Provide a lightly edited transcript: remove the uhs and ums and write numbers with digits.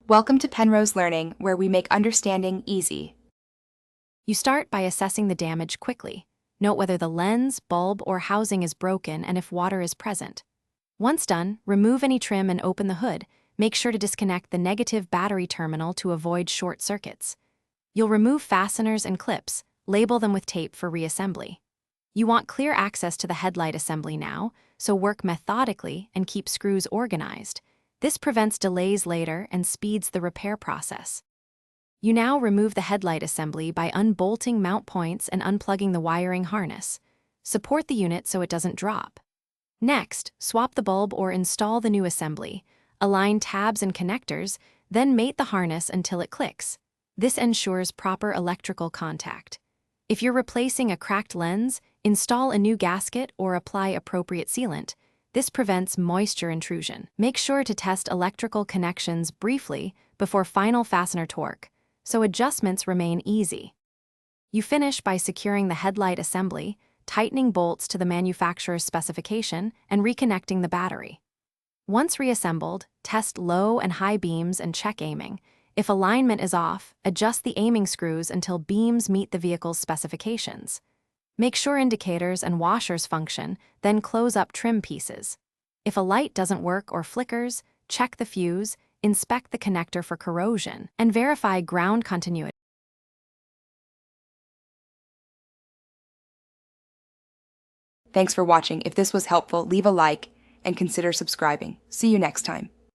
Welcome to Penrose Learning, where we make understanding easy. You start by assessing the damage quickly. Note whether the lens, bulb, or housing is broken and if water is present. Once done, remove any trim and open the hood. Make sure to disconnect the negative battery terminal to avoid short circuits. You'll remove fasteners and clips, label them with tape for reassembly. You want clear access to the headlight assembly now, so work methodically and keep screws organized. This prevents delays later and speeds the repair process. You now remove the headlight assembly by unbolting mount points and unplugging the wiring harness. Support the unit so it doesn't drop. Next, swap the bulb or install the new assembly. Align tabs and connectors, then mate the harness until it clicks. This ensures proper electrical contact. If you're replacing a cracked lens, install a new gasket or apply appropriate sealant. This prevents moisture intrusion. Make sure to test electrical connections briefly before final fastener torque, so adjustments remain easy. You finish by securing the headlight assembly, tightening bolts to the manufacturer's specification, and reconnecting the battery. Once reassembled, test low and high beams and check aiming. If alignment is off, adjust the aiming screws until beams meet the vehicle's specifications. Make sure indicators and washers function, then close up trim pieces. If a light doesn't work or flickers, check the fuse, inspect the connector for corrosion, and verify ground continuity. Thanks for watching. If this was helpful, leave a like and consider subscribing. See you next time.